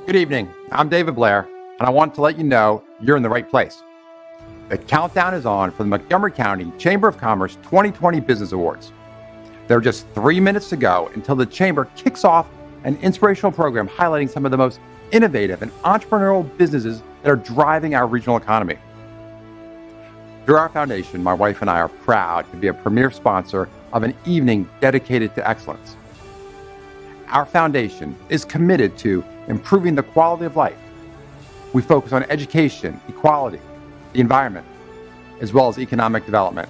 Good evening. I'm David Blair, and I want to let you know you're in the right place. The countdown is on for the Montgomery County Chamber of Commerce 2020 Business Awards. There are just 3 minutes to go until the Chamber kicks off an inspirational program highlighting some of the most innovative and entrepreneurial businesses that are driving our regional economy. Through our foundation, my wife and I are proud to be a premier sponsor of an evening dedicated to excellence. Our foundation is committed to improving the quality of life. We focus on education, equality, the environment, as well as economic development.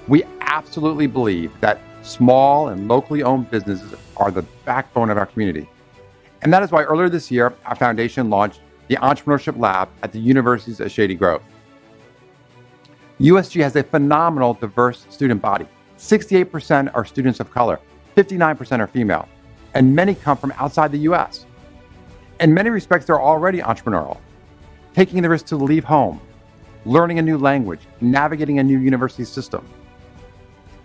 We absolutely believe that small and locally owned businesses are the backbone of our community. And that is why earlier this year, our foundation launched the Entrepreneurship Lab at the Universities of Shady Grove. USG has a phenomenal diverse student body. 68% are students of color, 59% are female, and many come from outside the US. In many respects, they're already entrepreneurial, taking the risk to leave home, learning a new language, navigating a new university system.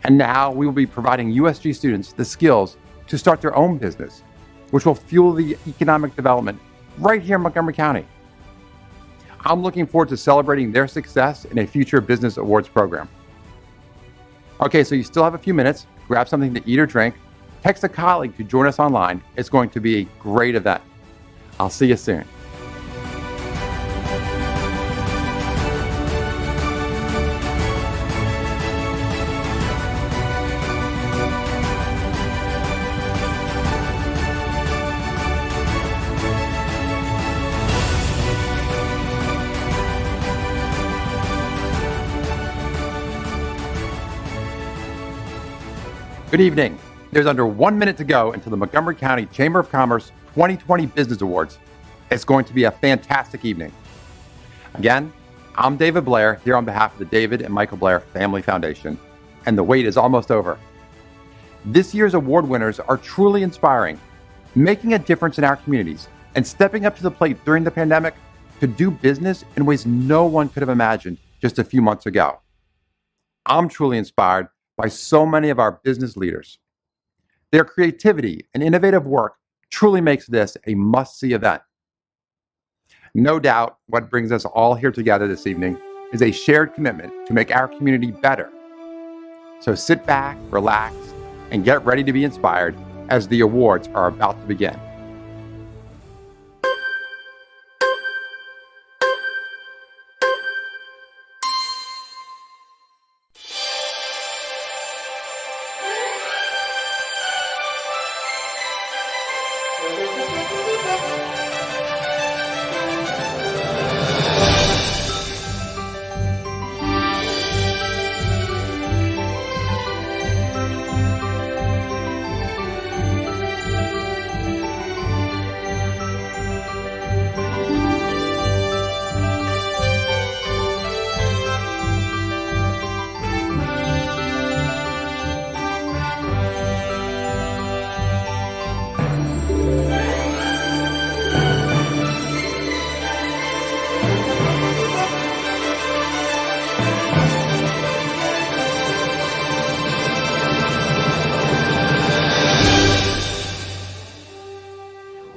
And now we will be providing USG students the skills to start their own business, which will fuel the economic development right here in Montgomery County. I'm looking forward to celebrating their success in a future business awards program. Okay, so you still have a few minutes. Grab something to eat or drink. Text a colleague to join us online. It's going to be a great event. I'll see you soon. Good evening. There's under 1 minute to go until the Montgomery County Chamber of Commerce 2020 Business Awards. It's going to be a fantastic evening. Again, I'm David Blair here on behalf of the David and Michael Blair Family Foundation, and the wait is almost over. This year's award winners are truly inspiring, making a difference in our communities and stepping up to the plate during the pandemic to do business in ways no one could have imagined just a few months ago. I'm truly inspired by so many of our business leaders. Their creativity and innovative work truly makes this a must-see event. No doubt what brings us all here together this evening is a shared commitment to make our community better. So sit back, relax, and get ready to be inspired as the awards are about to begin.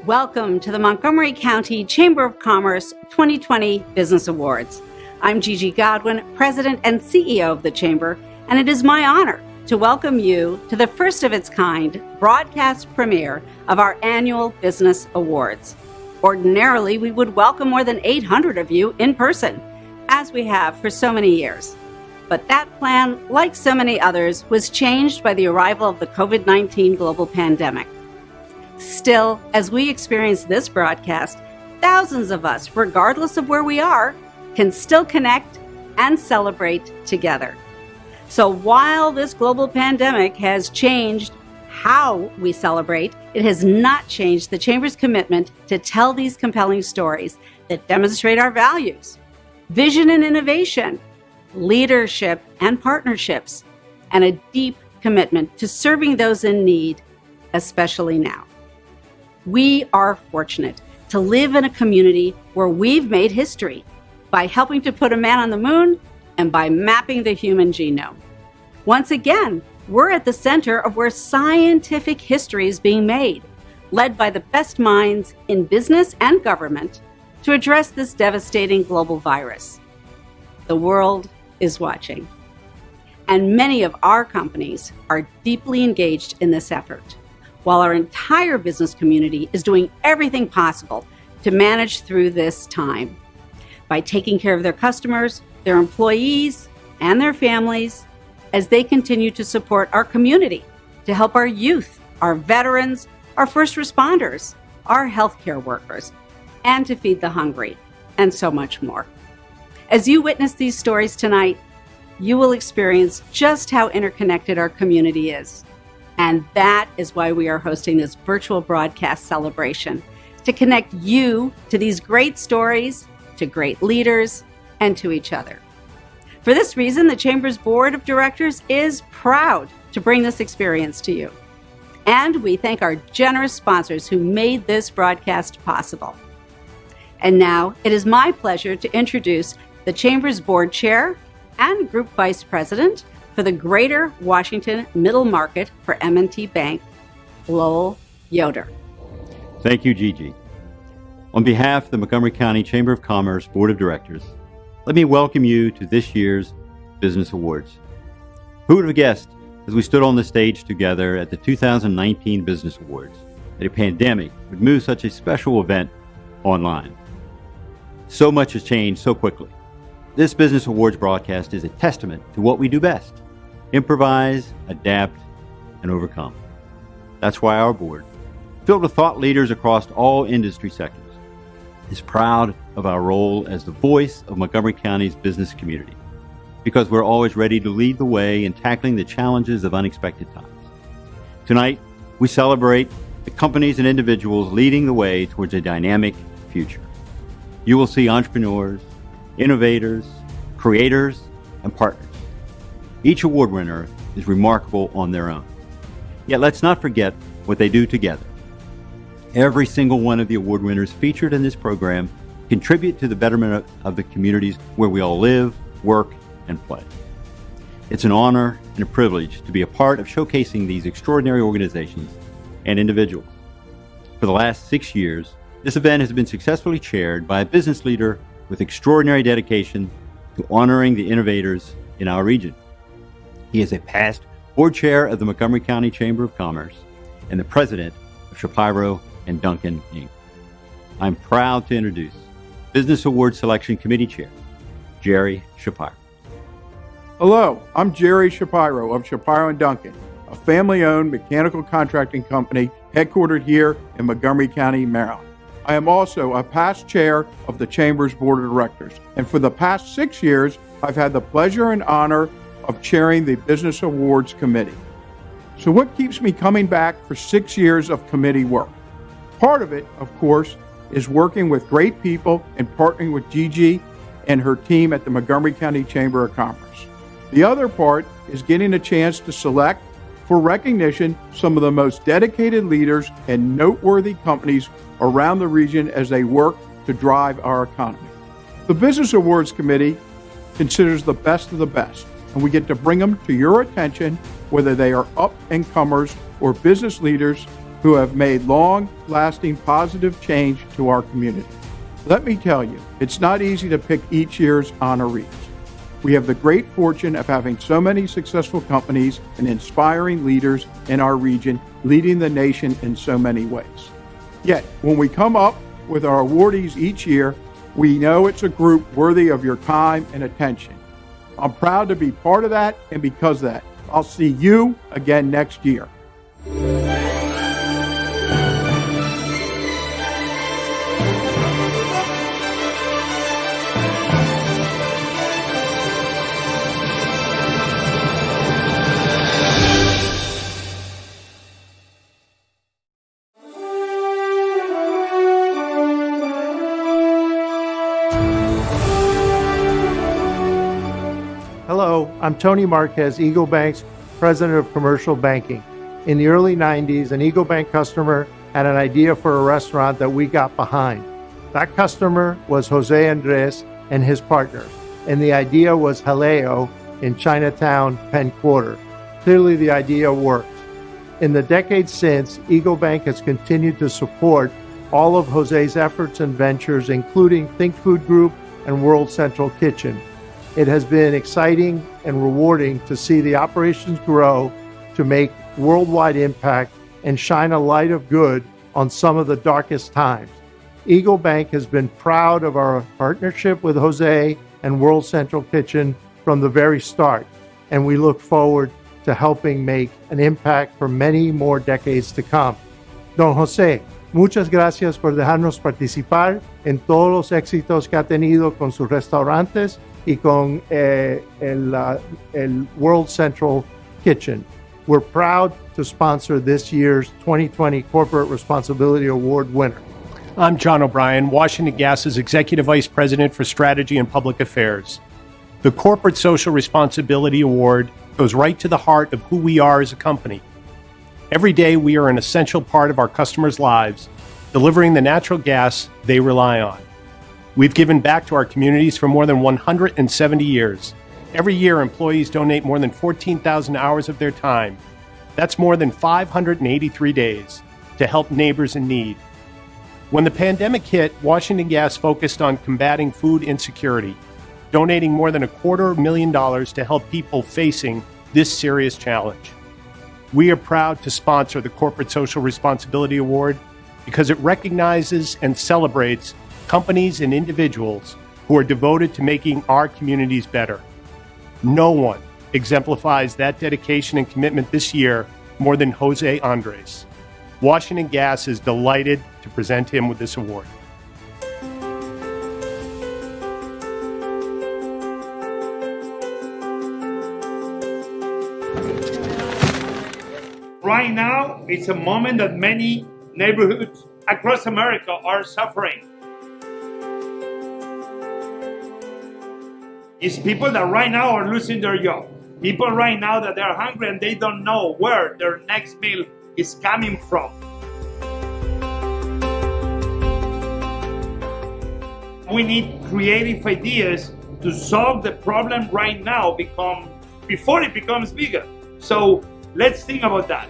Welcome to the Montgomery County Chamber of Commerce 2020 Business Awards. I'm Gigi Godwin, President and CEO of the Chamber, and it is my honor to welcome you to the first of its kind broadcast premiere of our annual Business Awards. Ordinarily, we would welcome more than 800 of you in person, as we have for so many years. But that plan, like so many others, was changed by the arrival of the COVID-19 global pandemic. Still, as we experience this broadcast, thousands of us, regardless of where we are, can still connect and celebrate together. So while this global pandemic has changed how we celebrate, it has not changed the Chamber's commitment to tell these compelling stories that demonstrate our values, vision and innovation, leadership and partnerships, and a deep commitment to serving those in need, especially now. We are fortunate to live in a community where we've made history by helping to put a man on the moon and by mapping the human genome. Once again, we're at the center of where scientific history is being made led by the best minds in business and government to address this devastating global virus. The world is watching, and many of our companies are deeply engaged in this effort, while our entire business community is doing everything possible to manage through this time by taking care of their customers, their employees, and their families as they continue to support our community, to help our youth, our veterans, our first responders, our healthcare workers, and to feed the hungry, and so much more. As you witness these stories tonight, you will experience just how interconnected our community is. And that is why we are hosting this virtual broadcast celebration, to connect you to these great stories, to great leaders, and to each other. For this reason, the Chamber's Board of Directors is proud to bring this experience to you. And we thank our generous sponsors who made this broadcast possible. And now, it is my pleasure to introduce the Chamber's Board Chair and Group Vice President for the Greater Washington Middle Market for M&T Bank, Lowell Yoder. Thank you, Gigi. On behalf of the Montgomery County Chamber of Commerce Board of Directors, let me welcome you to this year's Business Awards. Who would have guessed, as we stood on the stage together at the 2019 Business Awards, that a pandemic would move such a special event online? So much has changed so quickly. This Business Awards broadcast is a testament to what we do best: improvise, adapt, and overcome. That's why our board, filled with thought leaders across all industry sectors, is proud of our role as the voice of Montgomery County's business community, because we're always ready to lead the way in tackling the challenges of unexpected times. Tonight, we celebrate the companies and individuals leading the way towards a dynamic future. You will see entrepreneurs, innovators, creators, and partners. Each award winner is remarkable on their own. Yet let's not forget what they do together. Every single one of the award winners featured in this program contribute to the betterment of the communities where we all live, work, and play. It's an honor and a privilege to be a part of showcasing these extraordinary organizations and individuals. For the last 6 years, this event has been successfully chaired by a business leader with extraordinary dedication to honoring the innovators in our region. He is a past board chair of the Montgomery County Chamber of Commerce and the president of Shapiro and Duncan, Inc. I'm proud to introduce Business Awards Selection Committee Chair, Jerry Shapiro. Hello, I'm Jerry Shapiro of Shapiro and Duncan, a family-owned mechanical contracting company headquartered here in Montgomery County, Maryland. I am also a past chair of the Chamber's Board of Directors, and for the past 6 years, I've had the pleasure and honor of chairing the Business Awards Committee. So what keeps me coming back for 6 years of committee work? Part of it, of course, is working with great people and partnering with Gigi and her team at the Montgomery County Chamber of Commerce. The other part is getting a chance to select for recognition some of the most dedicated leaders and noteworthy companies around the region as they work to drive our economy. The Business Awards Committee considers the best of the best, and we get to bring them to your attention, whether they are up-and-comers or business leaders who have made long-lasting positive change to our community. Let me tell you, it's not easy to pick each year's honorees. We have the great fortune of having so many successful companies and inspiring leaders in our region leading the nation in so many ways. Yet, when we come up with our awardees each year, we know it's a group worthy of your time and attention. I'm proud to be part of that, and because of that, I'll see you again next year. Hello, I'm Tony Marquez, Eagle Bank's President of Commercial Banking. In the early 90s, an Eagle Bank customer had an idea for a restaurant that we got behind. That customer was Jose Andres and his partners, and the idea was Jaleo in Chinatown, Penn Quarter. Clearly the idea worked. In the decades since, Eagle Bank has continued to support all of Jose's efforts and ventures, including Think Food Group and World Central Kitchen. It has been exciting and rewarding to see the operations grow to make worldwide impact and shine a light of good on some of the darkest times. Eagle Bank has been proud of our partnership with Jose and World Central Kitchen from the very start, and we look forward to helping make an impact for many more decades to come. Don Jose, muchas gracias por dejarnos participar en todos los éxitos que ha tenido con sus restaurantes y con el World Central Kitchen. We're proud to sponsor this year's 2020 Corporate Responsibility Award winner. I'm John O'Brien, Washington Gas's Executive Vice President for Strategy and Public Affairs. The Corporate Social Responsibility Award goes right to the heart of who we are as a company. Every day, we are an essential part of our customers' lives, delivering the natural gas they rely on. We've given back to our communities for more than 170 years. Every year, employees donate more than 14,000 hours of their time. That's more than 583 days to help neighbors in need. When the pandemic hit, Washington Gas focused on combating food insecurity, donating more than $250,000 to help people facing this serious challenge. We are proud to sponsor the Corporate Social Responsibility Award because it recognizes and celebrates companies and individuals who are devoted to making our communities better. No one exemplifies that dedication and commitment this year more than Jose Andres. Washington Gas is delighted to present him with this award. Right now, it's a moment that many neighborhoods across America are suffering. It's people that right now are losing their job. People right now that they're hungry and they don't know where their next meal is coming from. We need creative ideas to solve the problem right now before it becomes bigger. So let's think about that.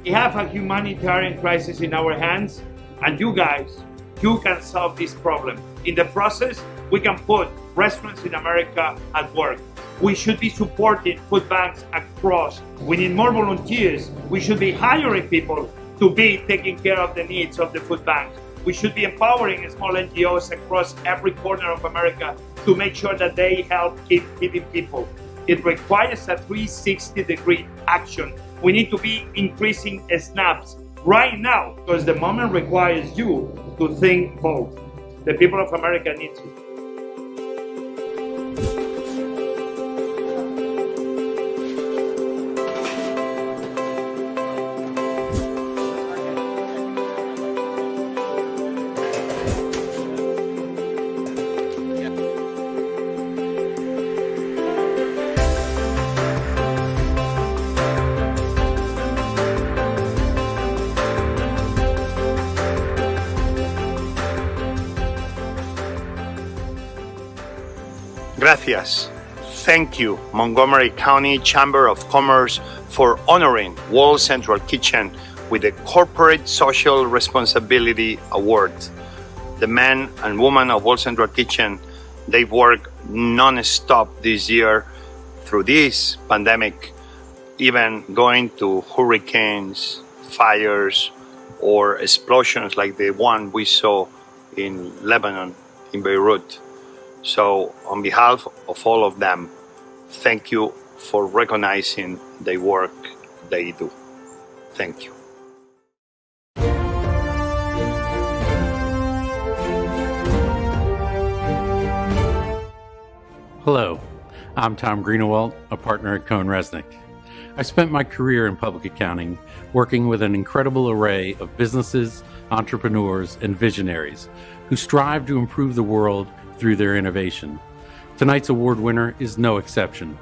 We have a humanitarian crisis in our hands, and you can solve this problem. In the process, we can put restaurants in America at work. We should be supporting food banks across. We need more volunteers. We should be hiring people to be taking care of the needs of the food banks. We should be empowering small NGOs across every corner of America to make sure that they help keep feeding people. It requires a 360-degree action. We need to be increasing SNAPs right now because the moment requires you to think bold. The people of America need you. Gracias. Thank you, Montgomery County Chamber of Commerce, for honoring World Central Kitchen with the Corporate Social Responsibility Award. The men and women of World Central Kitchen, they've worked non-stop this year through this pandemic, even going to hurricanes, fires, or explosions like the one we saw in Lebanon, in Beirut. So on behalf of all of them, thank you for recognizing the work they do. Thank you. Hello, I'm Tom Greenewalt, a partner at Cohn Resnick. I spent my career in public accounting, working with an incredible array of businesses, entrepreneurs, and visionaries who strive to improve the world through their innovation. Tonight's award winner is no exception.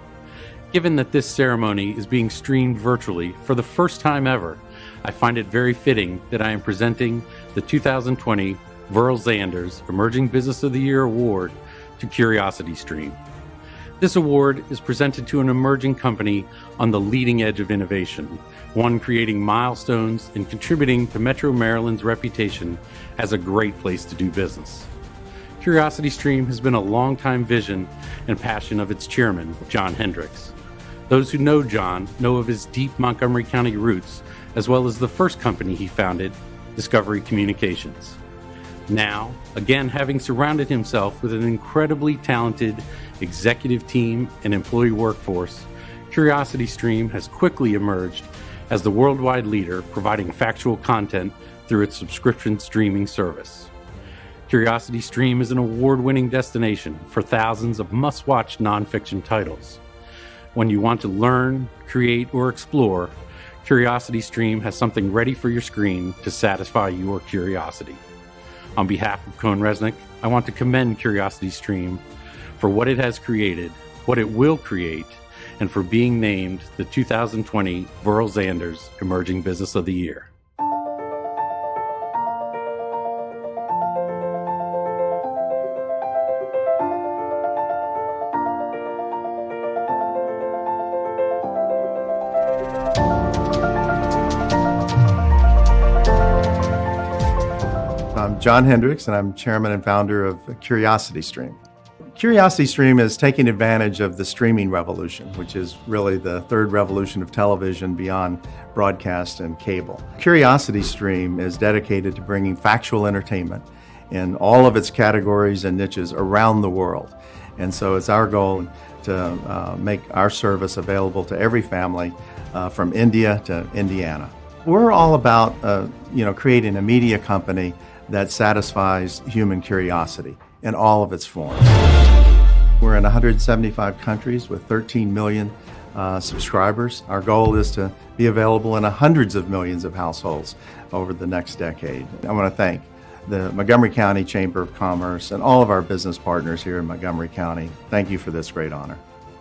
Given that this ceremony is being streamed virtually for the first time ever, I find it very fitting that I am presenting the 2020 Verl Zanders Emerging Business of the Year Award to CuriosityStream. This award is presented to an emerging company on the leading edge of innovation, one creating milestones and contributing to Metro Maryland's reputation as a great place to do business. CuriosityStream has been a longtime vision and passion of its chairman, John Hendricks. Those who know John know of his deep Montgomery County roots, as well as the first company he founded, Discovery Communications. Now, again having surrounded himself with an incredibly talented executive team and employee workforce, CuriosityStream has quickly emerged as the worldwide leader providing factual content through its subscription streaming service. CuriosityStream is an award-winning destination for thousands of must-watch nonfiction titles. When you want to learn, create, or explore, CuriosityStream has something ready for your screen to satisfy your curiosity. On behalf of Cohn Resnick, I want to commend CuriosityStream for what it has created, what it will create, and for being named the 2020 Burl Zanders Emerging Business of the Year. I'm John Hendricks, and I'm chairman and founder of CuriosityStream. CuriosityStream is taking advantage of the streaming revolution, which is really the third revolution of television beyond broadcast and cable. CuriosityStream is dedicated to bringing factual entertainment in all of its categories and niches around the world. And so it's our goal to make our service available to every family from India to Indiana. We're all about creating a media company that satisfies human curiosity in all of its forms. We're in 175 countries with 13 million subscribers. Our goal is to be available in hundreds of millions of households over the next decade. I want to thank the Montgomery County Chamber of Commerce and all of our business partners here in Montgomery County. Thank you for this great honor.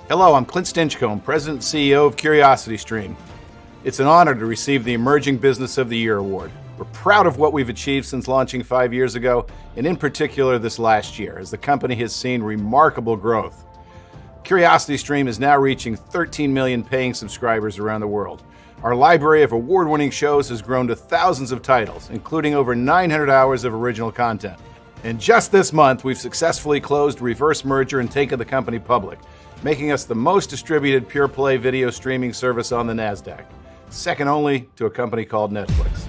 Hello, I'm Clint Stinchcomb, President and CEO of CuriosityStream. It's an honor to receive the Emerging Business of the Year award. We're proud of what we've achieved since launching 5 years ago, and in particular this last year, as the company has seen remarkable growth. CuriosityStream is now reaching 13 million paying subscribers around the world. Our library of award-winning shows has grown to thousands of titles, including over 900 hours of original content. And just this month, we've successfully closed reverse merger and taken the company public, making us the most distributed pure-play video streaming service on the NASDAQ, second only to a company called Netflix.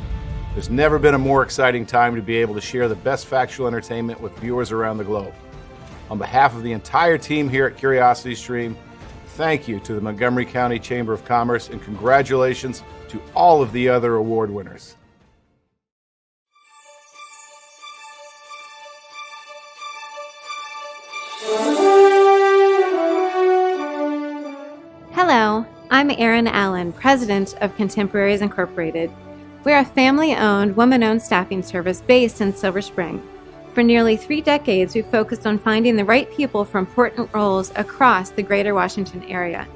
There's never been a more exciting time to be able to share the best factual entertainment with viewers around the globe. On behalf of the entire team here at CuriosityStream, thank you to the Montgomery County Chamber of Commerce, and congratulations to all of the other award winners. Hello, I'm Erin Allen, President of Contemporaries Incorporated. We're a family-owned, woman-owned staffing service based in Silver Spring. For nearly 3 decades, we've focused on finding the right people for important roles across the greater Washington area.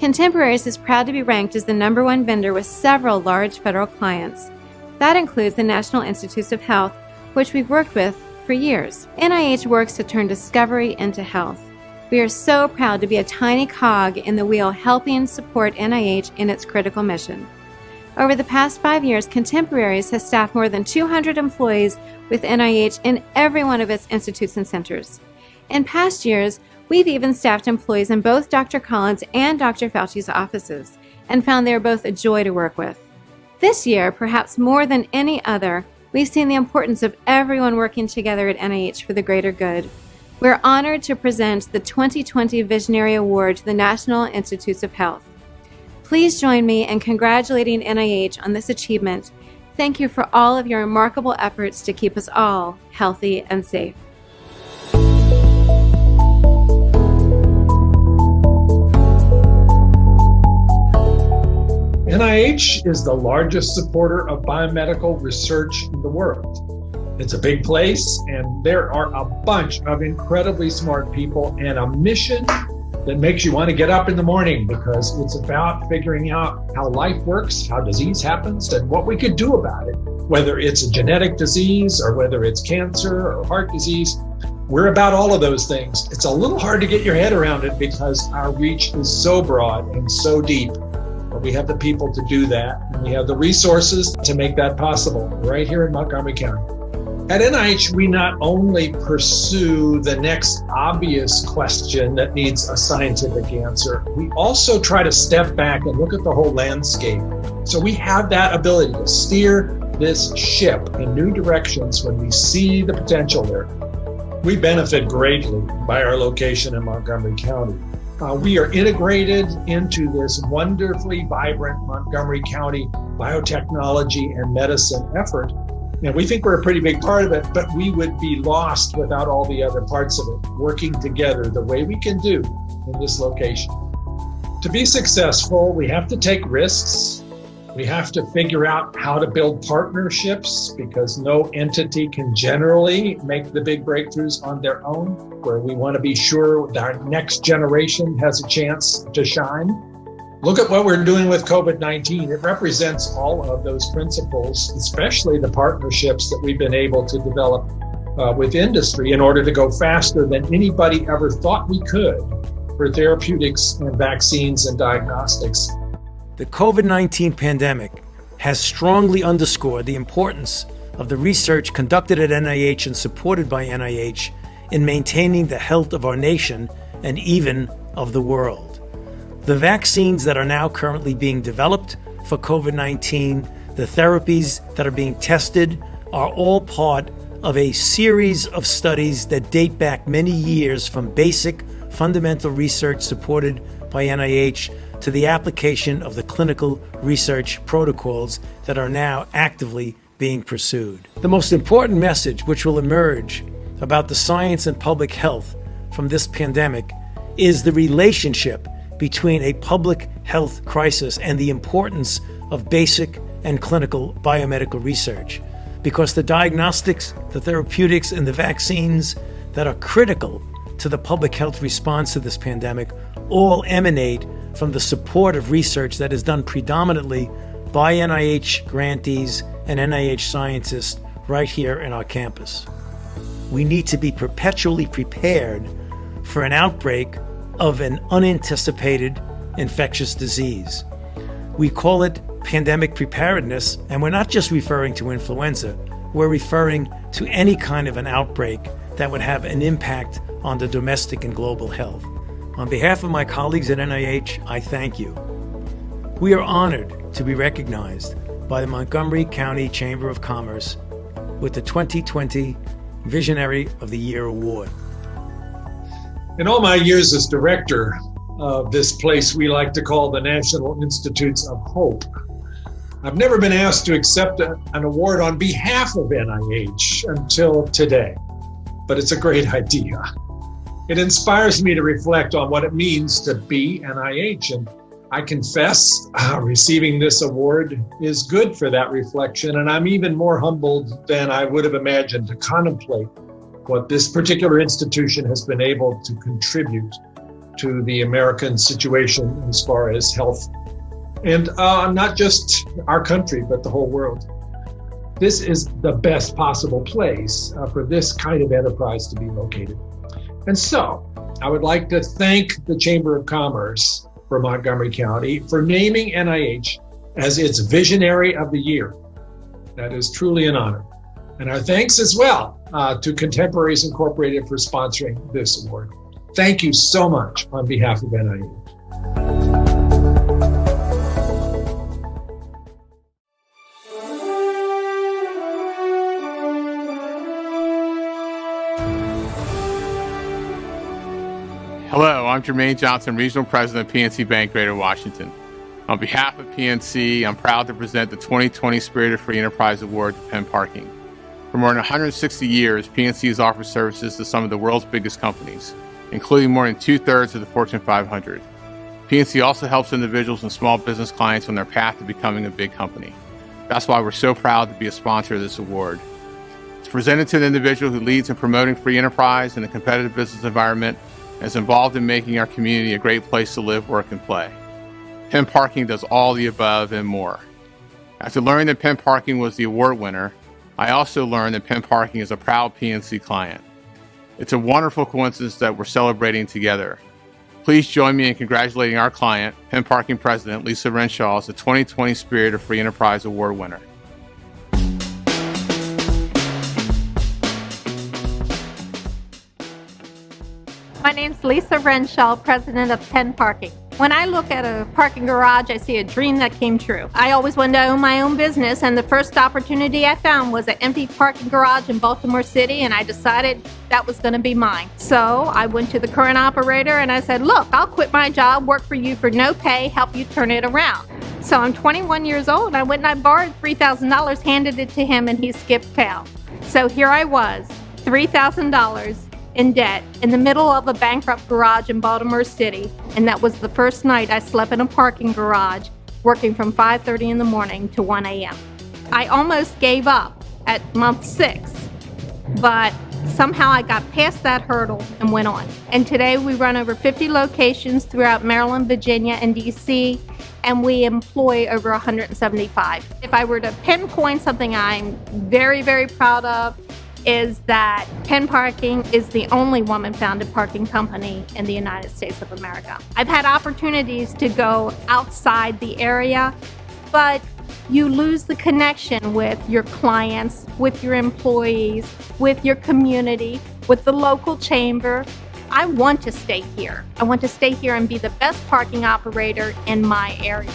Contemporaries is proud to be ranked as the #1 vendor with several large federal clients. That includes the National Institutes of Health, which we've worked with for years. NIH works to turn discovery into health. We are so proud to be a tiny cog in the wheel helping support NIH in its critical mission. Over the past 5 years, Contemporaries has staffed more than 200 employees with NIH in every one of its institutes and centers. In past years, we've even staffed employees in both Dr. Collins and Dr. Fauci's offices, and found they are both a joy to work with. This year, perhaps more than any other, we've seen the importance of everyone working together at NIH for the greater good. We're honored to present the 2020 Visionary Award to the National Institutes of Health. Please join me in congratulating NIH on this achievement. Thank you for all of your remarkable efforts to keep us all healthy and safe. NIH is the largest supporter of biomedical research in the world. It's a big place, and there are a bunch of incredibly smart people and a mission that makes you want to get up in the morning, because it's about figuring out how life works, how disease happens, and what we could do about it, whether it's a genetic disease or whether it's cancer or heart disease. We're about all of those things. It's a little hard to get your head around it because our reach is so broad and so deep. But we have the people to do that, and we have the resources to make that possible right here in Montgomery County. At NIH, we not only pursue the next obvious question that needs a scientific answer, we also try to step back and look at the whole landscape. So we have that ability to steer this ship in new directions when we see the potential there. We benefit greatly by our location in Montgomery County. We are integrated into this wonderfully vibrant Montgomery County biotechnology and medicine effort. And we think we're a pretty big part of it, but we would be lost without all the other parts of it working together the way we can do in this location. To be successful, we have to take risks. We have to figure out how to build partnerships because no entity can generally make the big breakthroughs on their own, where we want to be sure that our next generation has a chance to shine. Look at what we're doing with COVID-19. It represents all of those principles, especially the partnerships that we've been able to develop with industry in order to go faster than anybody ever thought we could for therapeutics and vaccines and diagnostics. The COVID-19 pandemic has strongly underscored the importance of the research conducted at NIH and supported by NIH in maintaining the health of our nation and even of the world. The vaccines that are now currently being developed for COVID-19, the therapies that are being tested, are all part of a series of studies that date back many years from basic fundamental research supported by NIH to the application of the clinical research protocols that are now actively being pursued. The most important message which will emerge about the science and public health from this pandemic is the relationship between a public health crisis and the importance of basic and clinical biomedical research. Because the diagnostics, the therapeutics, and the vaccines that are critical to the public health response to this pandemic all emanate from the support of research that is done predominantly by NIH grantees and NIH scientists right here in our campus. We need to be perpetually prepared for an outbreak of an unanticipated infectious disease. We call it pandemic preparedness, and we're not just referring to influenza, we're referring to any kind of an outbreak that would have an impact on the domestic and global health. On behalf of my colleagues at NIH, I thank you. We are honored to be recognized by the Montgomery County Chamber of Commerce with the 2020 Visionary of the Year Award. In all my years as director of this place we like to call the National Institutes of Hope, I've never been asked to accept an award on behalf of NIH until today, but it's a great idea. It inspires me to reflect on what it means to be NIH, and I confess receiving this award is good for that reflection, and I'm even more humbled than I would have imagined to contemplate what this particular institution has been able to contribute to the American situation as far as health. And not just our country, but the whole world. This is the best possible place for this kind of enterprise to be located. And so I would like to thank the Chamber of Commerce for Montgomery County for naming NIH as its Visionary of the Year. That is truly an honor. And our thanks as well to Contemporaries Incorporated for sponsoring this award. Thank you so much on behalf of NIH. Hello, I'm Jermaine Johnson, Regional President of PNC Bank, Greater Washington. On behalf of PNC, I'm proud to present the 2020 Spirit of Free Enterprise Award to Penn Parking. For more than 160 years, PNC has offered services to some of the world's biggest companies, including more than 2/3 of the Fortune 500. PNC also helps individuals and small business clients on their path to becoming a big company. That's why we're so proud to be a sponsor of this award. It's presented to an individual who leads in promoting free enterprise in a competitive business environment and is involved in making our community a great place to live, work, and play. Penn Parking does all the above and more. After learning that Penn Parking was the award winner, I also learned that Penn Parking is a proud PNC client. It's a wonderful coincidence that we're celebrating together. Please join me in congratulating our client, Penn Parking President Lisa Renshaw, as the 2020 Spirit of Free Enterprise Award winner. My name's Lisa Renshaw, president of Penn Parking. When I look at a parking garage, I see a dream that came true. I always wanted to own my own business, and the first opportunity I found was an empty parking garage in Baltimore City, and I decided that was going to be mine. So I went to the current operator and I said, look, I'll quit my job, work for you for no pay, help you turn it around. So I'm 21 years old, and I went and I borrowed $3,000, handed it to him, and he skipped town. So here I was, $3,000 in debt in the middle of a bankrupt garage in Baltimore City, and that was the first night I slept in a parking garage working from 5:30 in the morning to 1 a.m. I almost gave up at month 6, but somehow I got past that hurdle and went on. And today we run over 50 locations throughout Maryland, Virginia, and DC, and we employ over 175. If I were to pinpoint something I'm very, very proud of, is that Penn Parking is the only woman-founded parking company in the United States of America. I've had opportunities to go outside the area, but you lose the connection with your clients, with your employees, with your community, with the local chamber. I want to stay here. I want to stay here and be the best parking operator in my area.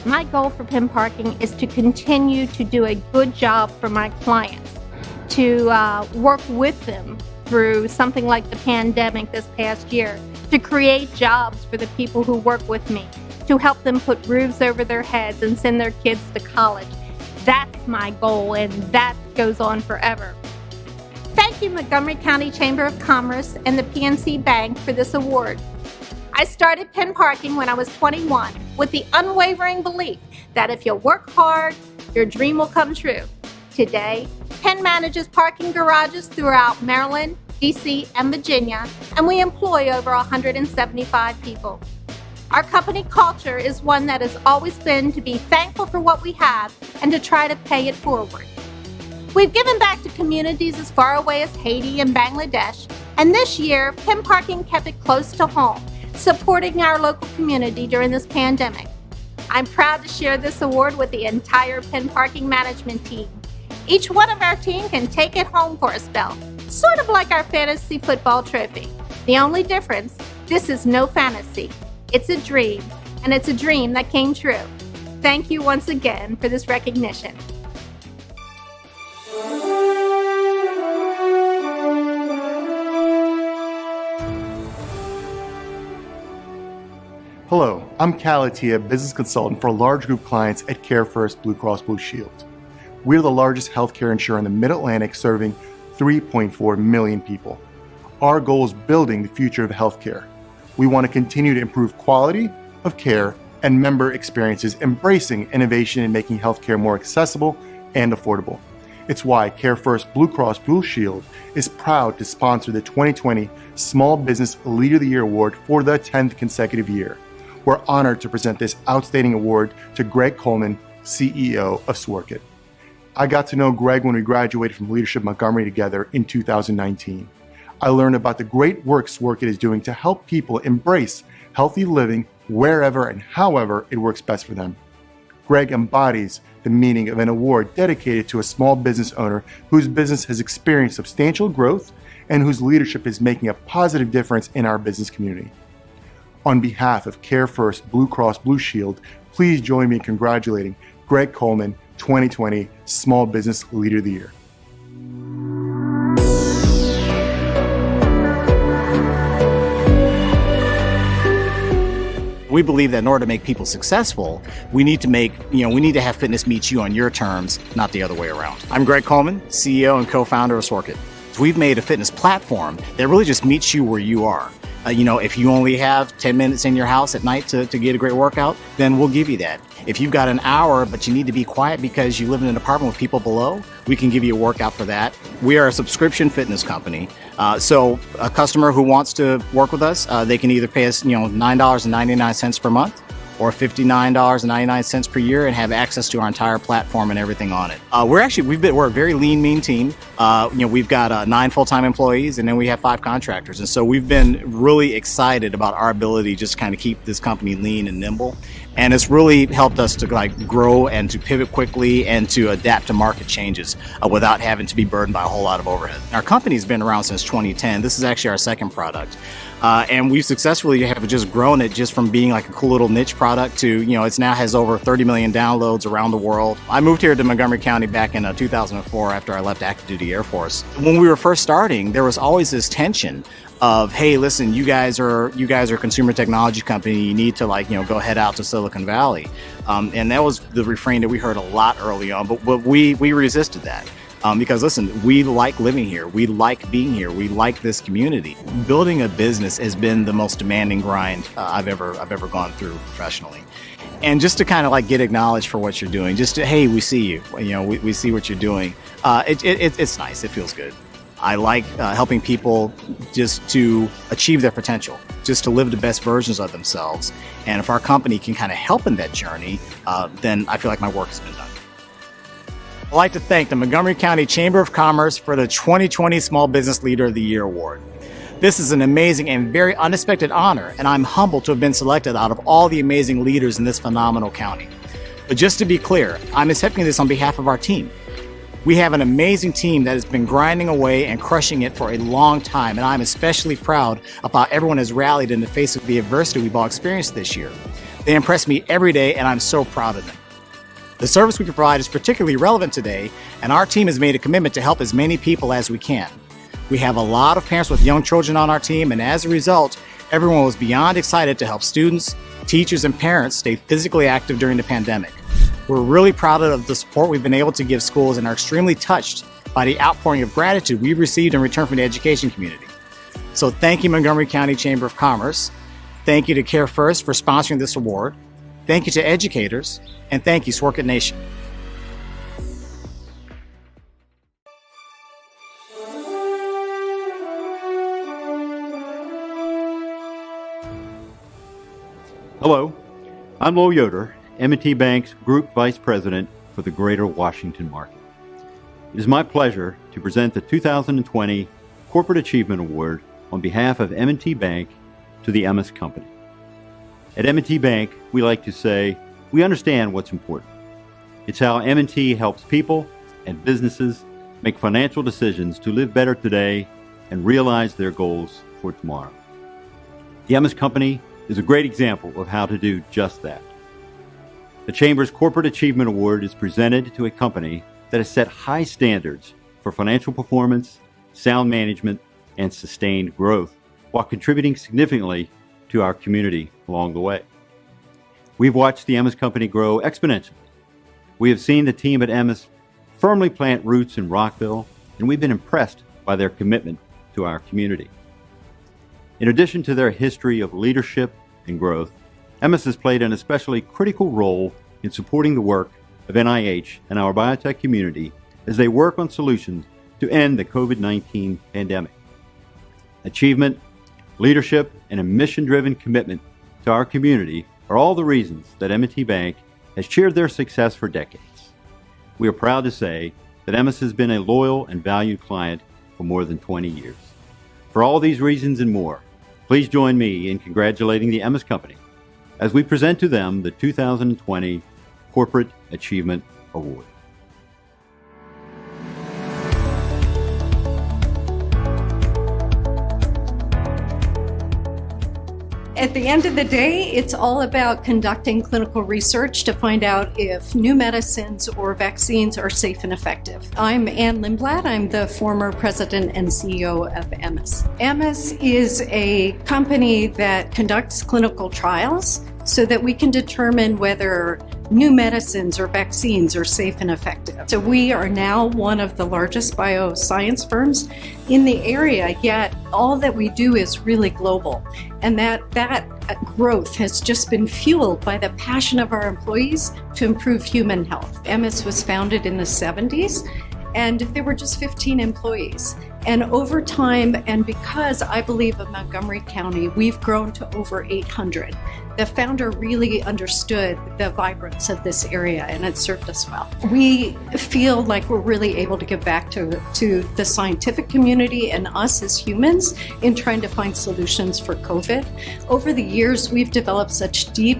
My goal for Penn Parking is to continue to do a good job for my clients, to work with them through something like the pandemic this past year, to create jobs for the people who work with me, to help them put roofs over their heads and send their kids to college. That's my goal, and that goes on forever. Thank you, Montgomery County Chamber of Commerce and the PNC Bank for this award. I started Penn Parking when I was 21 with the unwavering belief that if you work hard, your dream will come true. Today, Penn manages parking garages throughout Maryland, DC, and Virginia, and we employ over 175 people. Our company culture is one that has always been to be thankful for what we have and to try to pay it forward. We've given back to communities as far away as Haiti and Bangladesh, and this year, Penn Parking kept it close to home, supporting our local community during this pandemic. I'm proud to share this award with the entire Penn Parking management team. Each one of our team can take it home for a spell, sort of like our fantasy football trophy. The only difference, this is no fantasy. It's a dream, and it's a dream that came true. Thank you once again for this recognition. Hello, I'm Calatia, business consultant for large group clients at CareFirst Blue Cross Blue Shield. We're the largest healthcare insurer in the Mid-Atlantic, serving 3.4 million people. Our goal is building the future of healthcare. We want to continue to improve quality of care and member experiences, embracing innovation and making healthcare more accessible and affordable. It's why CareFirst Blue Cross Blue Shield is proud to sponsor the 2020 Small Business Leader of the Year Award for the 10th consecutive year. We're honored to present this outstanding award to Greg Coleman, CEO of Sworkit. I got to know Greg when we graduated from Leadership Montgomery together in 2019. I learned about the great work Sworkit is doing to help people embrace healthy living wherever and however it works best for them. Greg embodies the meaning of an award dedicated to a small business owner whose business has experienced substantial growth and whose leadership is making a positive difference in our business community. On behalf of CareFirst Blue Cross Blue Shield, please join me in congratulating Greg Coleman, 2020 Small Business Leader of the Year. We believe that in order to make people successful, we need to have fitness meet you on your terms, not the other way around. I'm Greg Coleman, CEO and co-founder of Sworkit. We've made a fitness platform that really just meets you where you are. If you only have 10 minutes in your house at night to get a great workout, then we'll give you that. If you've got an hour, but you need to be quiet because you live in an apartment with people below, we can give you a workout for that. We are a subscription fitness company. So a customer who wants to work with us, they can either pay us, $9.99 per month or $59.99 per year and have access to our entire platform and everything on it. We're a very lean, mean team. We've got 9 full-time employees, and then we have 5 contractors. And so we've been really excited about our ability to just kind of keep this company lean and nimble. And it's really helped us to grow and to pivot quickly and to adapt to market changes without having to be burdened by a whole lot of overhead. Our company's been around since 2010. This is actually our second product. And we've successfully have just grown it just from being like a cool little niche product to, it's now has over 30 million downloads around the world. I moved here to Montgomery County back in 2004 after I left active duty Air Force. When we were first starting, there was always this tension of, hey, listen, you guys are a consumer technology company. You need to go head out to Silicon Valley. And that was the refrain that we heard a lot early on, but we resisted that. Because listen, we like living here. We like being here. We like this community. Building a business has been the most demanding grind I've ever gone through professionally. And just to kind of get acknowledged for what you're doing, just to, hey, we see you. We see what you're doing. It's nice. It feels good. I like helping people just to achieve their potential, just to live the best versions of themselves. And if our company can kind of help in that journey, then I feel like my work has been done. I'd like to thank the Montgomery County Chamber of Commerce for the 2020 Small Business Leader of the Year Award. This is an amazing and very unexpected honor, and I'm humbled to have been selected out of all the amazing leaders in this phenomenal county. But just to be clear, I'm accepting this on behalf of our team. We have an amazing team that has been grinding away and crushing it for a long time, and I'm especially proud of how everyone has rallied in the face of the adversity we've all experienced this year. They impress me every day, and I'm so proud of them. The service we provide is particularly relevant today, and our team has made a commitment to help as many people as we can. We have a lot of parents with young children on our team, and as a result, everyone was beyond excited to help students, teachers, and parents stay physically active during the pandemic. We're really proud of the support we've been able to give schools and are extremely touched by the outpouring of gratitude we've received in return from the education community. So thank you, Montgomery County Chamber of Commerce. Thank you to Care First for sponsoring this award. Thank you to educators, and thank you, Sworket Nation. Hello, I'm Lowell Yoder, M&T Bank's Group Vice President for the Greater Washington market. It is my pleasure to present the 2020 Corporate Achievement Award on behalf of M&T Bank to the Emmis Company. At M&T Bank, we like to say, we understand what's important. It's how M&T helps people and businesses make financial decisions to live better today and realize their goals for tomorrow. The Emmis Company is a great example of how to do just that. The Chamber's Corporate Achievement Award is presented to a company that has set high standards for financial performance, sound management, and sustained growth, while contributing significantly to our community along the way. We've watched the Emmis Company grow exponentially. We have seen the team at Emmis firmly plant roots in Rockville, and we've been impressed by their commitment to our community. In addition to their history of leadership and growth, Emmis has played an especially critical role in supporting the work of NIH and our biotech community as they work on solutions to end the COVID-19 pandemic. Achievement, leadership, and a mission-driven commitment to our community are all the reasons that M&T Bank has cheered their success for decades. We are proud to say that Emmis has been a loyal and valued client for more than 20 years. For all these reasons and more, please join me in congratulating the Emmis Company as we present to them the 2020 Corporate Achievement Award. At the end of the day, it's all about conducting clinical research to find out if new medicines or vaccines are safe and effective. I'm Ann Lindblad. I'm the former president and CEO of Emmis. Emmis is a company that conducts clinical trials so that we can determine whether new medicines or vaccines are safe and effective. So we are now one of the largest bioscience firms in the area, yet all that we do is really global. And that growth has just been fueled by the passion of our employees to improve human health. EMIS was founded in the 70s, and there were just 15 employees. And over time, and because I believe of Montgomery County, we've grown to over 800. The founder really understood the vibrance of this area, and it served us well. We feel like we're really able to give back to the scientific community and us as humans in trying to find solutions for COVID. Over the years, we've developed such deep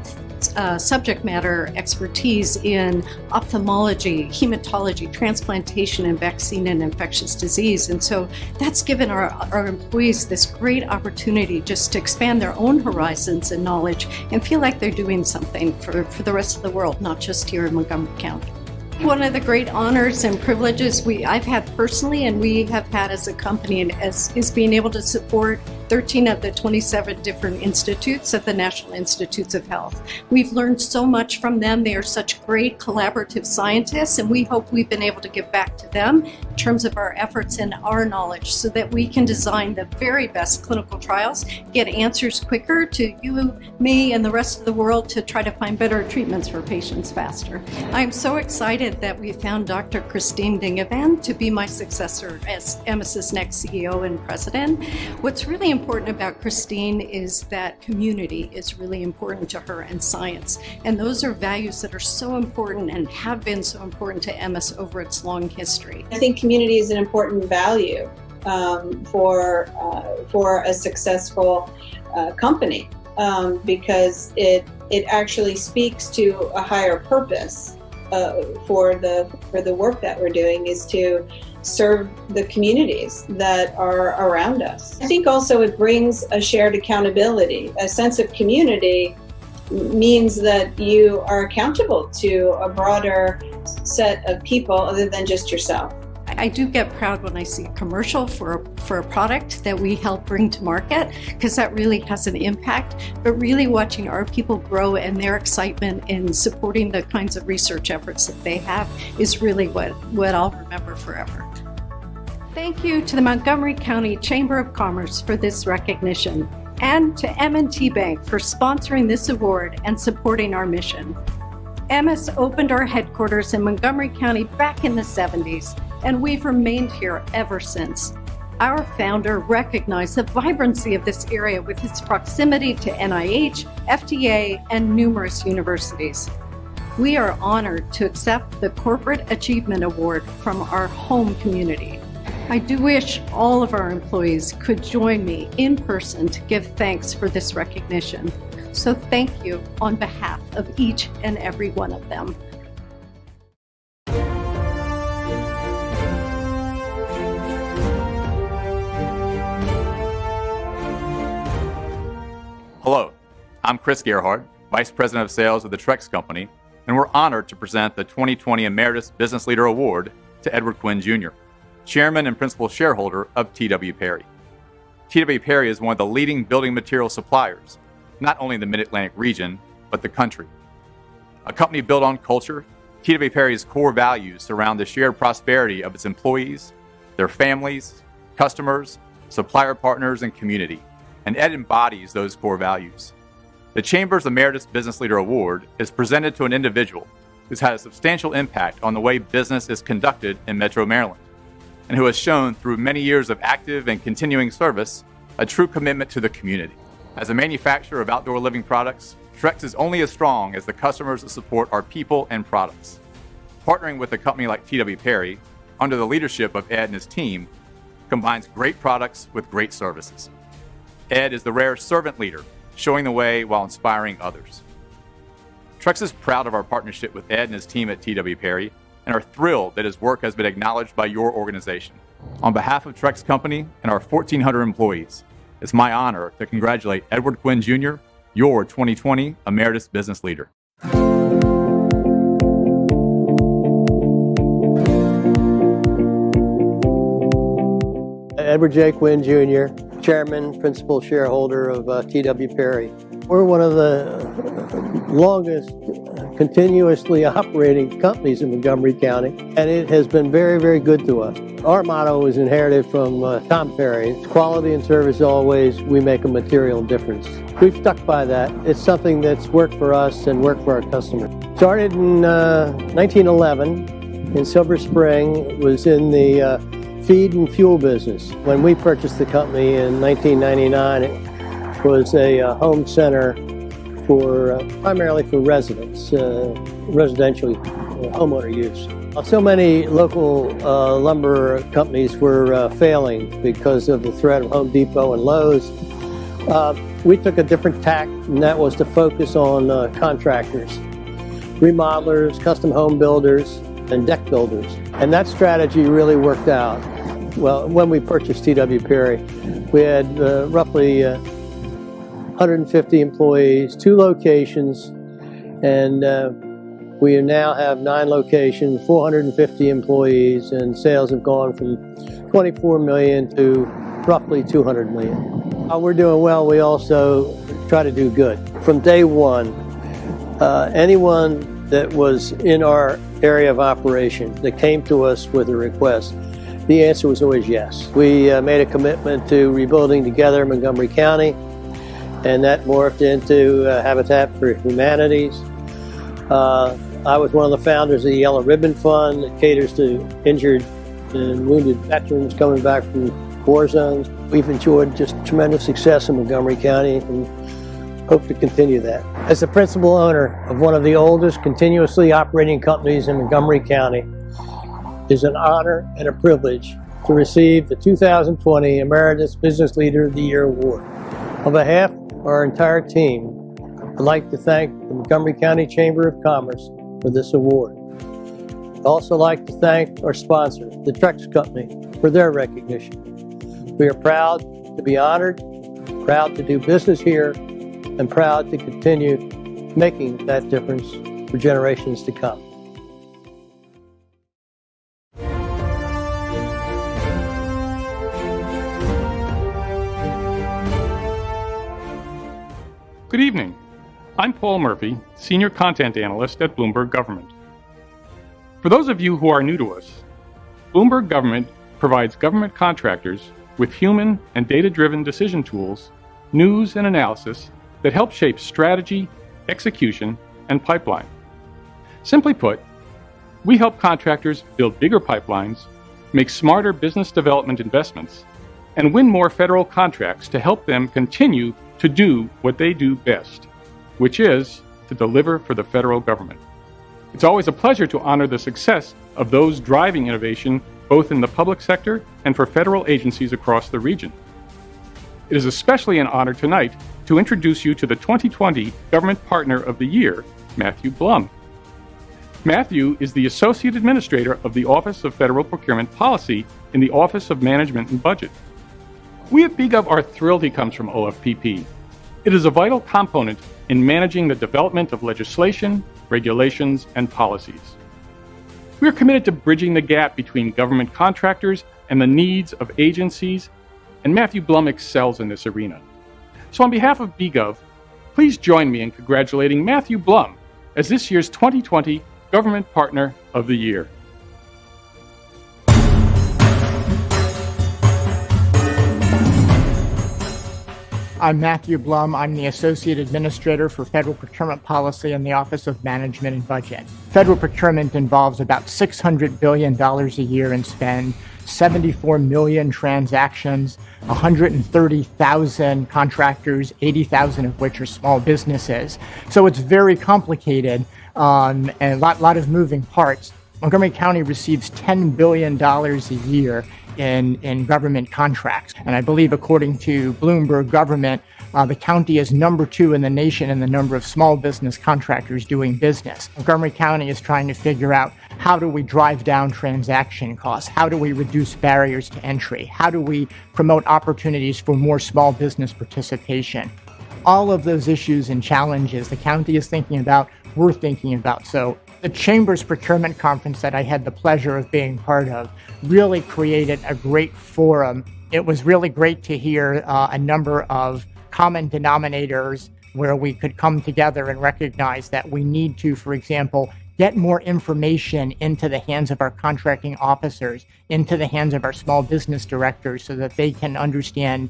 subject matter expertise in ophthalmology, hematology, transplantation, and vaccine and infectious disease. And so that's given our employees this great opportunity just to expand their own horizons and knowledge and feel like they're doing something for the rest of the world, not just here in Montgomery County. One of the great honors and privileges I've had personally and we have had as a company is being able to support 13 of the 27 different institutes of the National Institutes of Health. We've learned so much from them. They are such great collaborative scientists, and we hope we've been able to give back to them in terms of our efforts and our knowledge so that we can design the very best clinical trials, get answers quicker to you, me, and the rest of the world to try to find better treatments for patients faster. I'm so excited that we found Dr. Christine Dingavan to be my successor as EMIS's next CEO and president. What's really important about Christine is that community is really important to her and science. And those are values that are so important and have been so important to EMIS over its long history. I think community is an important value for a successful company because it actually speaks to a higher purpose for the work that we're doing is to serve the communities that are around us. I think also it brings a shared accountability. A sense of community means that you are accountable to a broader set of people other than just yourself. I do get proud when I see a commercial for a product that we help bring to market because that really has an impact. But really watching our people grow and their excitement in supporting the kinds of research efforts that they have is really what I'll remember forever. Thank you to the Montgomery County Chamber of Commerce for this recognition and to M&T Bank for sponsoring this award and supporting our mission. EMIS opened our headquarters in Montgomery County back in the 70s, and we've remained here ever since. Our founder recognized the vibrancy of this area with its proximity to NIH, FDA, and numerous universities. We are honored to accept the Corporate Achievement Award from our home community. I do wish all of our employees could join me in person to give thanks for this recognition. So thank you on behalf of each and every one of them. Hello, I'm Chris Gerhardt, Vice President of Sales of the Trex Company, and we're honored to present the 2020 Emeritus Business Leader Award to Edward Quinn Jr., Chairman and Principal Shareholder of T.W. Perry. T.W. Perry is one of the leading building material suppliers, not only in the Mid-Atlantic region, but the country. A company built on culture, T.W. Perry's core values surround the shared prosperity of its employees, their families, customers, supplier partners, and community, and Ed embodies those core values. The Chamber's Emeritus Business Leader Award is presented to an individual who's had a substantial impact on the way business is conducted in Metro Maryland, and who has shown through many years of active and continuing service a true commitment to the community. As a manufacturer of outdoor living products, Trex is only as strong as the customers that support our people and products. Partnering with a company like T.W. Perry, under the leadership of Ed and his team, combines great products with great services. Ed is the rare servant leader, showing the way while inspiring others. Trex is proud of our partnership with Ed and his team at T.W. Perry and are thrilled that his work has been acknowledged by your organization. On behalf of Trex Company and our 1,400 employees, it's my honor to congratulate Edward Quinn Jr., your 2020 Emeritus Business Leader. Edward J. Quinn Jr., chairman, principal shareholder of T.W. Perry. We're one of the longest continuously operating companies in Montgomery County, and it has been very, very good to us. Our motto was inherited from Tom Perry. It's quality and service always. We make a material difference. We've stuck by that. It's something that's worked for us and worked for our customers. Started in 1911 in Silver Spring, was in the feed and fuel business. When we purchased the company in 1999, it was a home center for primarily for residents, residential homeowner use. So many local lumber companies were failing because of the threat of Home Depot and Lowe's. We took a different tack, and that was to focus on contractors, remodelers, custom home builders, and deck builders. And that strategy really worked out. Well, when we purchased T.W. Perry, we had roughly 150 employees, 2 locations, and we now have 9 locations, 450 employees, and sales have gone from 24 million to roughly 200 million. While we're doing well, we also try to do good. From day one, anyone that was in our area of operation that came to us with a request, the answer was always yes. We made a commitment to rebuilding together Montgomery County, and that morphed into Habitat for Humanities. I was one of the founders of the Yellow Ribbon Fund that caters to injured and wounded veterans coming back from war zones. We've enjoyed just tremendous success in Montgomery County and hope to continue that. As the principal owner of one of the oldest continuously operating companies in Montgomery County, it is an honor and a privilege to receive the 2020 Emeritus Business Leader of the Year Award. On behalf of our entire team, I'd like to thank the Montgomery County Chamber of Commerce for this award. I'd also like to thank our sponsor, the Trex Company, for their recognition. We are proud to be honored, proud to do business here, and proud to continue making that difference for generations to come. Good evening. I'm Paul Murphy, Senior Content Analyst at Bloomberg Government. For those of you who are new to us, Bloomberg Government provides government contractors with human and data-driven decision tools, news and analysis that help shape strategy, execution, and pipeline. Simply put, we help contractors build bigger pipelines, make smarter business development investments, and win more federal contracts to help them continue to do what they do best, which is to deliver for the federal government. It's always a pleasure to honor the success of those driving innovation both in the public sector and for federal agencies across the region. It is especially an honor tonight to introduce you to the 2020 Government Partner of the Year, Matthew Blum. Matthew is the Associate Administrator of the Office of Federal Procurement Policy in the Office of Management and Budget. We at BGov are thrilled he comes from OFPP. It is a vital component in managing the development of legislation, regulations, and policies. We are committed to bridging the gap between government contractors and the needs of agencies, and Matthew Blum excels in this arena. So on behalf of BGov, please join me in congratulating Matthew Blum as this year's 2020 Government Partner of the Year. I'm Matthew Blum. I'm the Associate Administrator for Federal Procurement Policy in the Office of Management and Budget. Federal procurement involves about $600 billion a year in spend, 74 million transactions, 130,000 contractors, 80,000 of which are small businesses. So it's very complicated and a lot of moving parts. Montgomery County receives $10 billion a year in government contracts. And I believe, according to Bloomberg Government, the county is number 2 in the nation in the number of small business contractors doing business. Montgomery County is trying to figure out, how do we drive down transaction costs? How do we reduce barriers to entry? How do we promote opportunities for more small business participation? All of those issues and challenges the county is thinking about, we're thinking about. So the Chamber's procurement conference that I had the pleasure of being part of really created a great forum It was really great to hear a number of common denominators where we could come together and recognize that we need to, for example, get more information into the hands of our contracting officers, into the hands of our small business directors, so that they can understand,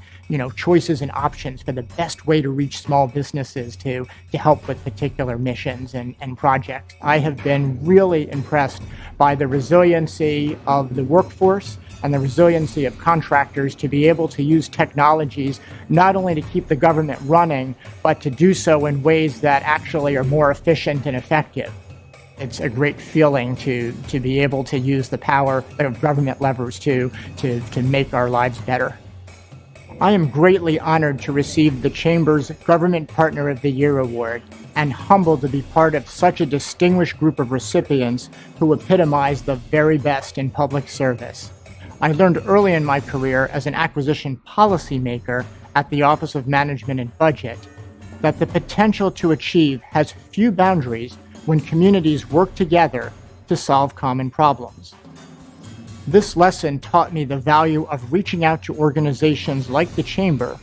choices and options for the best way to reach small businesses to help with particular missions and projects. I have been really impressed by the resiliency of the workforce and the resiliency of contractors to be able to use technologies not only to keep the government running, but to do so in ways that actually are more efficient and effective. It's a great feeling to be able to use the power of government levers to make our lives better. I am greatly honored to receive the Chamber's Government Partner of the Year Award and humbled to be part of such a distinguished group of recipients who epitomize the very best in public service. I learned early in my career as an acquisition policymaker at the Office of Management and Budget that the potential to achieve has few boundaries when communities work together to solve common problems. This lesson taught me the value of reaching out to organizations like the Chamber,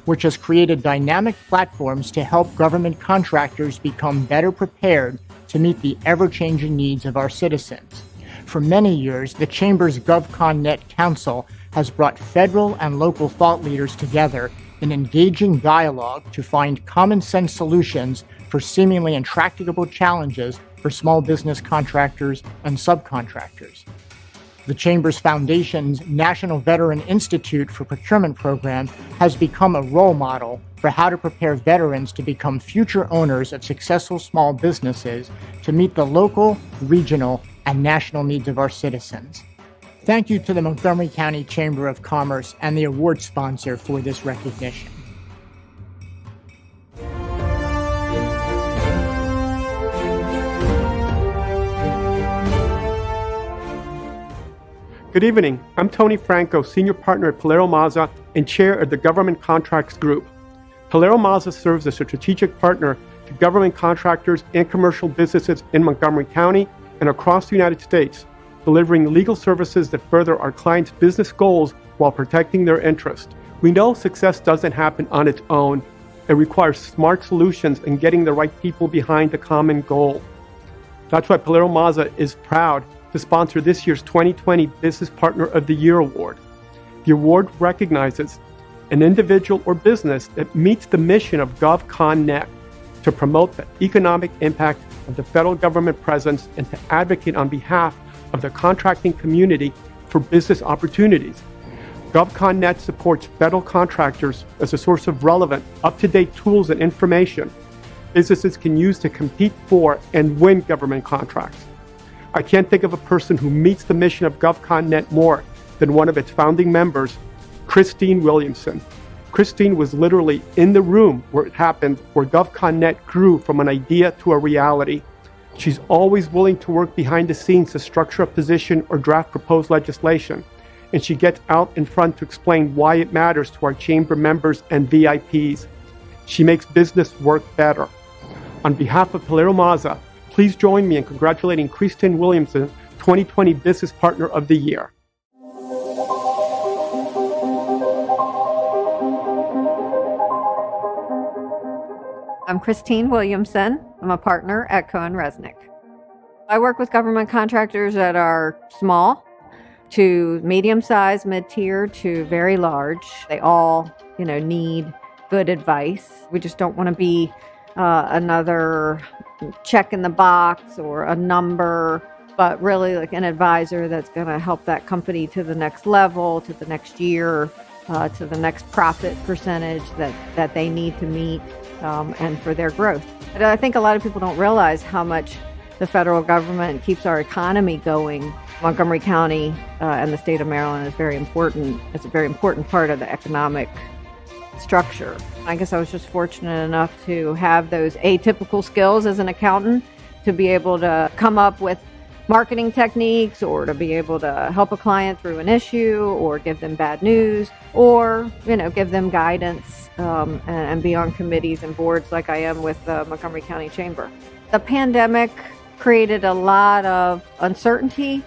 which has created dynamic platforms to help government contractors become better prepared to meet the ever-changing needs of our citizens. For many years, the Chamber's GovConNet Council has brought federal and local thought leaders together in engaging dialogue to find common-sense solutions for seemingly intractable challenges for small business contractors and subcontractors. The Chamber's Foundation's National Veteran Institute for Procurement program has become a role model for how to prepare veterans to become future owners of successful small businesses to meet the local, regional, and national needs of our citizens. Thank you to the Montgomery County Chamber of Commerce and the award sponsor for this recognition. Good evening. I'm Tony Franco, Senior Partner at Polero Mazza and Chair of the Government Contracts Group. Polero Mazza serves as a strategic partner to government contractors and commercial businesses in Montgomery County and across the United States, delivering legal services that further our clients' business goals while protecting their interest. We know success doesn't happen on its own. It requires smart solutions and getting the right people behind the common goal. That's why Polero Mazza is proud to sponsor this year's 2020 Business Partner of the Year Award. The award recognizes an individual or business that meets the mission of GovConNet to promote the economic impact of the federal government presence and to advocate on behalf of the contracting community for business opportunities. GovConNet supports federal contractors as a source of relevant, up-to-date tools and information businesses can use to compete for and win government contracts. I can't think of a person who meets the mission of GovConNet more than one of its founding members, Christine Williamson. Christine was literally in the room where it happened, where GovConNet grew from an idea to a reality. She's always willing to work behind the scenes to structure a position or draft proposed legislation, and she gets out in front to explain why it matters to our chamber members and VIPs. She makes business work better. On behalf of Polero Mazza, please join me in congratulating Christine Williamson, 2020 Business Partner of the Year. I'm Christine Williamson. I'm a partner at Cohen Resnick. I work with government contractors that are small to medium-sized, mid-tier to very large. They all, need good advice. We just don't want to be another check in the box or a number, but really like an advisor that's going to help that company to the next level, to the next year, to the next profit percentage that they need to meet and for their growth. And I think a lot of people don't realize how much the federal government keeps our economy going. Montgomery County and the state of Maryland is very important. It's a very important part of the economic structure. I guess I was just fortunate enough to have those atypical skills as an accountant to be able to come up with marketing techniques or to be able to help a client through an issue or give them bad news or, give them guidance and be on committees and boards like I am with the Montgomery County Chamber. The pandemic created a lot of uncertainty,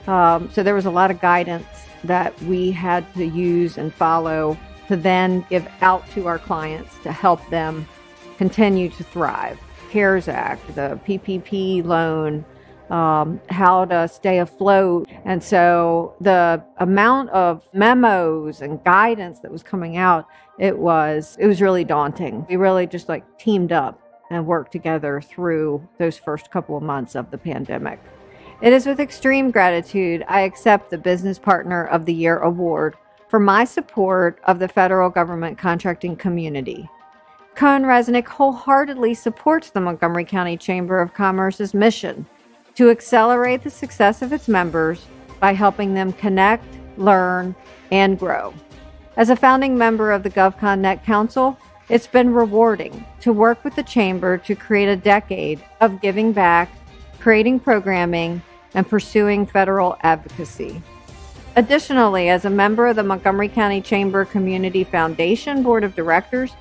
so there was a lot of guidance that we had to use and follow to then give out to our clients to help them continue to thrive. CARES Act, the PPP loan, how to stay afloat. And so the amount of memos and guidance that was coming out, it was really daunting. We really just teamed up and worked together through those first couple of months of the pandemic. It is with extreme gratitude I accept the Business Partner of the Year award for my support of the federal government contracting community. Cohen-Resnick wholeheartedly supports the Montgomery County Chamber of Commerce's mission to accelerate the success of its members by helping them connect, learn, and grow. As a founding member of the GovConNet Council, it's been rewarding to work with the Chamber to create a decade of giving back, creating programming, and pursuing federal advocacy. Additionally, as a member of the Montgomery County Chamber Community Foundation Board of Directors,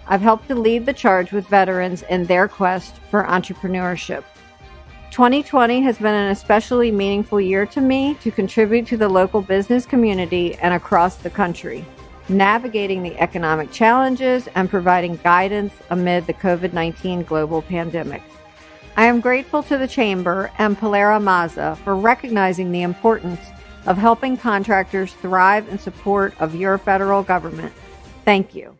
I've helped to lead the charge with veterans in their quest for entrepreneurship. 2020 has been an especially meaningful year to me to contribute to the local business community and across the country, navigating the economic challenges and providing guidance amid the COVID-19 global pandemic. I am grateful to the Chamber and Polera Mazza for recognizing the importance of helping contractors thrive in support of your federal government. Thank you.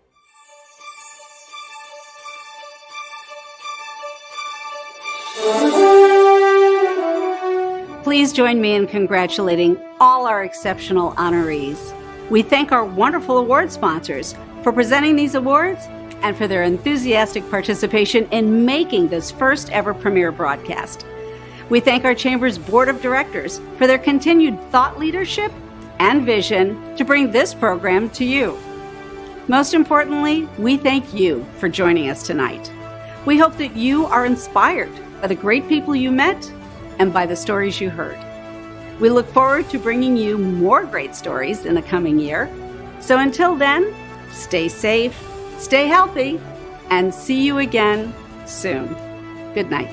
Please join me in congratulating all our exceptional honorees. We thank our wonderful award sponsors for presenting these awards and for their enthusiastic participation in making this first ever premiere broadcast. We thank our Chamber's Board of Directors for their continued thought leadership and vision to bring this program to you. Most importantly, we thank you for joining us tonight. We hope that you are inspired by the great people you met and by the stories you heard. We look forward to bringing you more great stories in the coming year. So until then, stay safe, stay healthy, and see you again soon. Good night.